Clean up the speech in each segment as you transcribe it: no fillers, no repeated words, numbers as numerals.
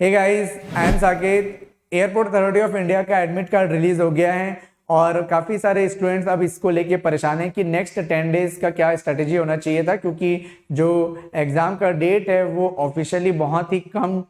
Hey guys, I am Saket. Airport Authority of India का admit card release हो गया है और काफ़ी सारे स्टूडेंट्स अब इसको लेके परेशान हैं कि नेक्स्ट 10 डेज का क्या स्ट्रेटेजी होना चाहिए था, क्योंकि जो एग्ज़ाम का डेट है वो ऑफिशियली बहुत ही कम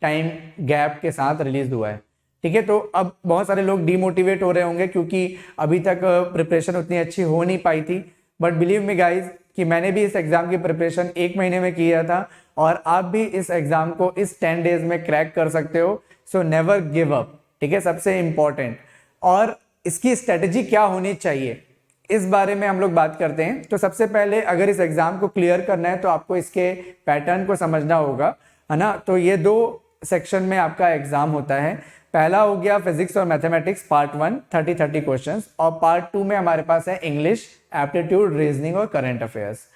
टाइम गैप के साथ रिलीज हुआ है। ठीक है, तो अब बहुत सारे लोग डीमोटिवेट हो रहे होंगे क्योंकि अभी तक प्रिपरेशन उतनी अच्छी हो नहीं पाई थी। बट बिलीव मी गाइज कि मैंने भी इस एग्ज़ाम की प्रिपरेशन 1 महीने में किया था और आप भी इस एग्ज़ाम को इस 10 डेज में क्रैक कर सकते हो। So never give up. ठीक है, सबसे इंपॉर्टेंट। और इसकी स्ट्रेटजी क्या होनी चाहिए इस बारे में हम लोग बात करते हैं। तो सबसे पहले अगर इस एग्ज़ाम को क्लियर करना है तो आपको इसके पैटर्न को समझना होगा, है ना। तो ये 2 सेक्शन में आपका एग्ज़ाम होता है। पहला हो गया फिजिक्स और मैथमेटिक्स पार्ट 1 30 क्वेश्चंस, और पार्ट 2 में हमारे पास है इंग्लिश, एप्टीट्यूड, रीजनिंग और करंट अफेयर्स।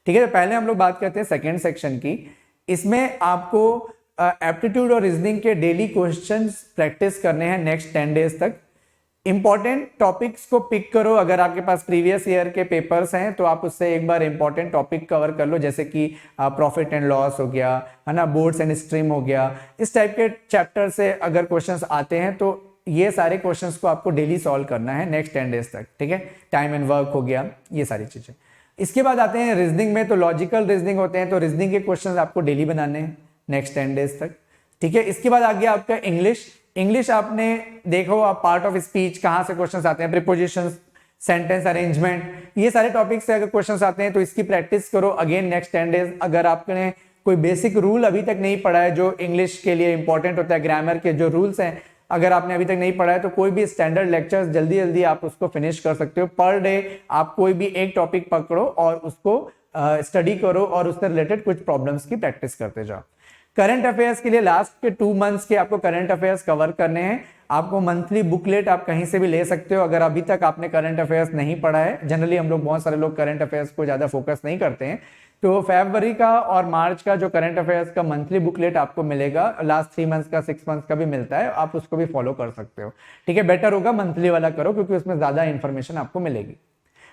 ठीक है, तो पहले हम लोग बात करते हैं सेकेंड सेक्शन की। इसमें आपको एप्टीट्यूड और रीजनिंग के डेली क्वेश्चंस प्रैक्टिस करने हैं नेक्स्ट 10 डेज तक। इंपॉर्टेंट टॉपिक्स को पिक करो। अगर आपके पास प्रीवियस ईयर के पेपर्स हैं तो आप उससे एक बार इंपॉर्टेंट टॉपिक कवर कर लो, जैसे कि प्रॉफिट एंड लॉस हो गया, है ना, बोर्ड्स एंड स्ट्रीम हो गया। इस टाइप के चैप्टर से अगर क्वेश्चंस आते हैं तो ये सारे क्वेश्चंस को आपको डेली सॉल्व करना है नेक्स्ट 10 डेज तक। ठीक है, टाइम एंड वर्क हो गया, ये सारी चीजें। इसके बाद आते हैं रीजनिंग में। तो लॉजिकल रीजनिंग होते हैं, तो रीजनिंग के क्वेश्चंस आपको डेली बनाने हैं नेक्स्ट 10 डेज तक। ठीक है, इसके बाद आ गया आपका इंग्लिश। इंग्लिश आपने देखो, आप पार्ट ऑफ स्पीच कहाँ से क्वेश्चंस आते हैं, प्रीपोजिशंस, सेंटेंस अरेंजमेंट, ये सारे टॉपिक से अगर क्वेश्चंस आते हैं तो इसकी प्रैक्टिस करो अगेन नेक्स्ट 10 डेज। अगर आपने कोई बेसिक रूल अभी तक नहीं पढ़ा है जो इंग्लिश के लिए इंपॉर्टेंट होता है, ग्रामर के जो रूल्स हैं, अगर आपने अभी तक नहीं पढ़ा है तो कोई भी स्टैंडर्ड लेक्चर्स जल्दी जल्दी आप उसको फिनिश कर सकते हो। पर डे आप कोई भी एक टॉपिक पकड़ो और उसको स्टडी करो और उससे रिलेटेड कुछ प्रॉब्लम्स की प्रैक्टिस करते जाओ। करंट अफेयर्स के लिए लास्ट के 2 मंथ्स के आपको करंट अफेयर्स कवर करने हैं। आपको मंथली बुकलेट आप कहीं से भी ले सकते हो अगर अभी तक आपने करंट अफेयर्स नहीं पढ़ा है। जनरली हम लोग, बहुत सारे लोग करंट अफेयर्स को ज्यादा फोकस नहीं करते हैं, तो फरवरी का और मार्च का जो करंट अफेयर्स का मंथली बुकलेट आपको मिलेगा, लास्ट 3 मंथ्स का, 6 मंथ्स का भी मिलता है, आप उसको भी फॉलो कर सकते हो। ठीक है, बेटर होगा मंथली वाला करो क्योंकि उसमें ज्यादा इंफॉर्मेशन आपको मिलेगी।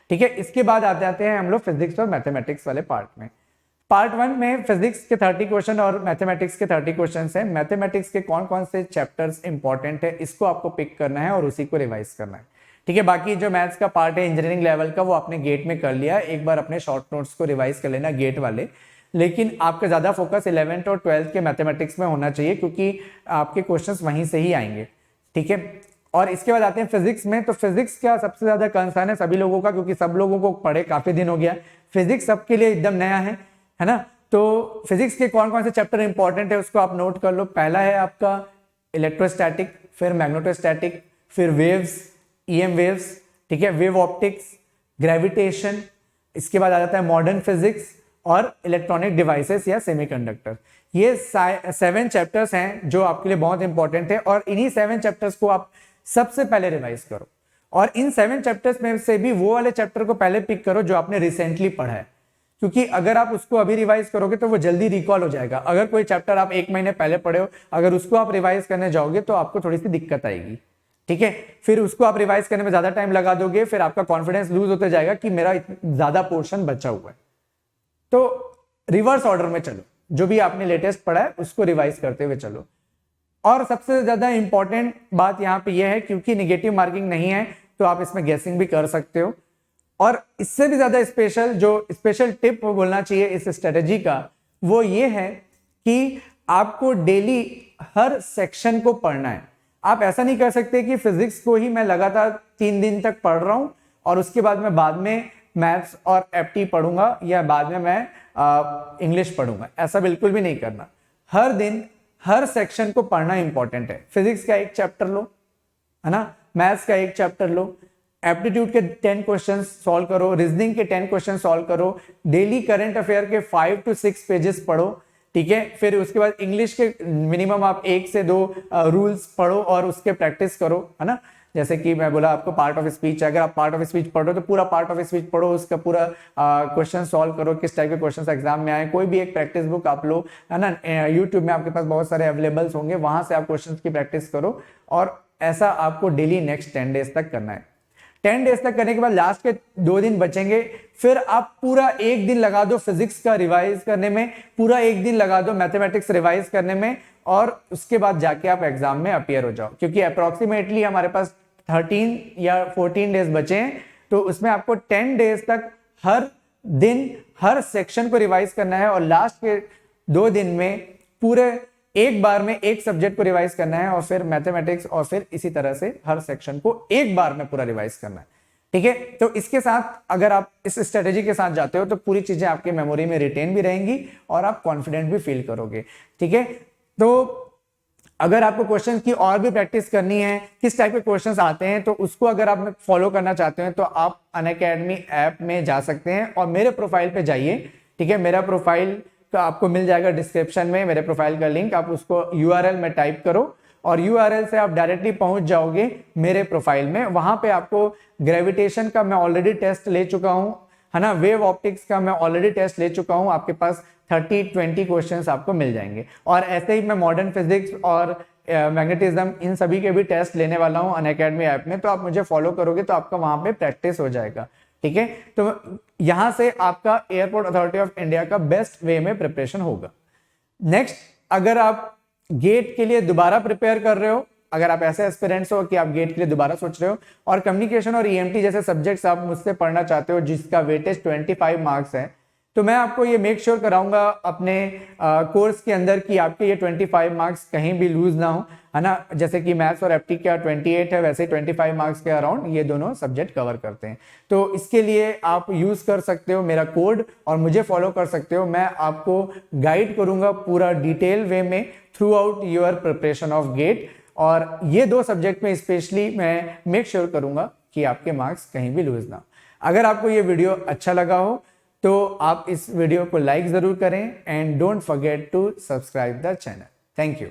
ठीक है, इसके बाद आ जाते हैं हम लोग फिजिक्स और मैथमेटिक्स वाले पार्ट में। पार्ट 1 में फिजिक्स के 30 क्वेश्चन और मैथमेटिक्स के 30 क्वेश्चन हैं। मैथमेटिक्स के कौन कौन से चैप्टर्स इंपॉर्टेंट है इसको आपको पिक करना है और उसी को रिवाइज करना है। ठीक है, बाकी जो मैथ्स का पार्ट है इंजीनियरिंग लेवल का वो आपने गेट में कर लिया, एक बार अपने शॉर्ट नोट्स को रिवाइज कर लेना गेट वाले। लेकिन आपका ज्यादा फोकस 11th और 12th के मैथमेटिक्स में होना चाहिए क्योंकि आपके क्वेश्चंस वहीं से ही आएंगे। ठीक है, और इसके बाद आते हैं फिजिक्स में। तो फिजिक्स का सबसे ज्यादा कंसर्न है सभी लोगों का, क्योंकि सब लोगों को पढ़े काफी दिन हो गया। फिजिक्स सबके लिए एकदम नया है ना। तो फिजिक्स के कौन कौन से चैप्टर इंपॉर्टेंट है उसको आप नोट कर लो। पहला है आपका इलेक्ट्रोस्टैटिक, फिर मैग्नेटोस्टैटिक, फिर वेव्स, ईएम वेव्स, ठीक है, वेव ऑप्टिक्स, ग्रेविटेशन। इसके बाद आ जाता है मॉडर्न फिजिक्स और इलेक्ट्रॉनिक डिवाइसेस या सेमीकंडक्टर। ये 7 चैप्टर्स हैं जो आपके लिए बहुत इंपॉर्टेंट है और इन्हीं 7 चैप्टर्स को आप सबसे पहले रिवाइज करो। और इन 7 चैप्टर्स में से भी वो वाले चैप्टर को पहले पिक करो जो आपने रिसेंटली पढ़ा है, क्योंकि अगर आप उसको अभी रिवाइज करोगे तो वो जल्दी रिकॉल हो जाएगा। अगर कोई चैप्टर आप 1 महीने पहले पढ़े हो, अगर उसको आप रिवाइज करने जाओगे तो आपको थोड़ी सी दिक्कत आएगी। ठीक है, फिर उसको आप रिवाइज करने में ज्यादा टाइम लगा दोगे, फिर आपका कॉन्फिडेंस लूज होता जाएगा कि मेरा ज्यादा पोर्शन बचा हुआ है। तो रिवर्स ऑर्डर में चलो, जो भी आपने लेटेस्ट पढ़ा है उसको रिवाइज करते हुए चलो। और सबसे ज्यादा इंपॉर्टेंट बात यहाँ पे यह है, क्योंकि निगेटिव मार्किंग नहीं है तो आप इसमें गेसिंग भी कर सकते हो। और इससे भी ज्यादा स्पेशल टिप बोलना चाहिए इस स्ट्रेटेजी का, वो ये है कि आपको डेली हर सेक्शन को पढ़ना है। आप ऐसा नहीं कर सकते कि फिजिक्स को ही मैं लगातार 3 दिन तक पढ़ रहा हूं और उसके बाद मैं बाद में मैथ्स और एप्टी पढ़ूंगा या बाद में मैं इंग्लिश पढ़ूंगा। ऐसा बिल्कुल भी नहीं करना। हर दिन हर सेक्शन को पढ़ना इंपॉर्टेंट है। फिजिक्स का एक चैप्टर लो, है ना, मैथ्स का एक चैप्टर लो, एप्टीट्यूड के 10 क्वेश्चन सॉल्व करो, रीजनिंग के 10 क्वेश्चन सॉल्व करो, डेली करंट अफेयर के 5 to 6 पेजेस पढ़ो। ठीक है, फिर उसके बाद इंग्लिश के मिनिमम आप 1 से 2 रूल्स पढ़ो और उसके प्रैक्टिस करो, है ना। जैसे कि मैं बोला आपको पार्ट ऑफ स्पीच, अगर आप पार्ट ऑफ स्पीच पढ़ो तो पूरा पार्ट ऑफ स्पीच पढ़ो, उसका पूरा क्वेश्चन सॉल्व करो, किस टाइप के क्वेश्चन एग्जाम में आए। कोई भी एक प्रैक्टिस बुक आप लो, है ना, यूट्यूब में आपके पास बहुत सारे अवेलेबल्स होंगे, वहां से आप क्वेश्चन की प्रैक्टिस करो। और ऐसा आपको डेली नेक्स्ट 10 डेज तक करना है। 10 डेज तक करने के बाद लास्ट के 2 दिन बचेंगे, फिर आप पूरा 1 दिन लगा दो फिजिक्स का रिवाइज करने में, पूरा 1 दिन लगा दो मैथमेटिक्स रिवाइज करने में, और उसके बाद जाके आप एग्जाम में अपीयर हो जाओ, क्योंकि अप्रोक्सीमेटली हमारे पास 13 या 14 डेज बचे हैं। तो उसमें आपको 10 डेज तक हर दिन हर सेक्शन को रिवाइज करना है और लास्ट के 2 दिन में पूरे एक बार में एक सब्जेक्ट को रिवाइज करना है और फिर मैथमेटिक्स और फिर इसी तरह से हर सेक्शन को एक बार में पूरा रिवाइज करना है। ठीक है, तो इसके साथ अगर आप इस स्ट्रेटेजी के साथ जाते हो तो पूरी चीजें आपके मेमोरी में रिटेन भी रहेंगी और आप कॉन्फिडेंट भी फील करोगे। ठीक है, तो अगर आपको क्वेश्चन की और भी प्रैक्टिस करनी है, किस टाइप के क्वेश्चंस आते हैं, तो उसको अगर आप फॉलो करना चाहते हैं तो आप अनअकैडमी ऐप में जा सकते हैं और मेरे प्रोफाइल पे जाइए। ठीक है, मेरा प्रोफाइल का आपको मिल जाएगा डिस्क्रिप्शन में, मेरे प्रोफाइल का लिंक, आप उसको यूआरएल में टाइप करो और यूआरएल से आप डायरेक्टली पहुंच जाओगे मेरे प्रोफाइल में। वहां पे आपको ग्रेविटेशन का मैं ऑलरेडी टेस्ट ले चुका हूं, है ना, वेव ऑप्टिक्स का मैं ऑलरेडी टेस्ट ले चुका हूं, आपके पास 30-20 क्वेश्चंस आपको मिल जाएंगे। और ऐसे ही मैं मॉडर्न फिजिक्स और मैग्नेटिज्म इन सभी के भी टेस्ट लेने वाला हूं अनअकैडमी ऐप में, तो आप मुझे फॉलो करोगे तो आपका वहां पे प्रैक्टिस हो जाएगा। ठीक है, तो यहां से आपका एयरपोर्ट अथॉरिटी ऑफ इंडिया का बेस्ट वे में प्रिपरेशन होगा। नेक्स्ट, अगर आप गेट के लिए दोबारा प्रिपेयर कर रहे हो, अगर आप ऐसे एस्पिरेंट्स हो कि आप गेट के लिए दोबारा सोच रहे हो और कम्युनिकेशन और ईएमटी जैसे सब्जेक्ट्स आप मुझसे पढ़ना चाहते हो जिसका वेटेज 25 मार्क्स है, तो मैं आपको ये मेक श्योर कराऊंगा अपने कोर्स के अंदर कि आपके ये 25 मार्क्स कहीं भी लूज ना हो, है ना। जैसे कि मैथ्स और एप्टी का 28 है, वैसे 25 मार्क्स के अराउंड ये दोनों सब्जेक्ट कवर करते हैं। तो इसके लिए आप यूज कर सकते हो मेरा कोड और मुझे फॉलो कर सकते हो। मैं आपको गाइड करूंगा पूरा डिटेल वे में throughout your preparation of GATE, और ये 2 सब्जेक्ट में स्पेशली मैं मेक श्योर करूंगा कि आपके मार्क्स कहीं भी लूज ना हो। अगर आपको ये वीडियो अच्छा लगा हो तो आप इस वीडियो को लाइक जरूर करें and don't forget to subscribe the channel. Thank you.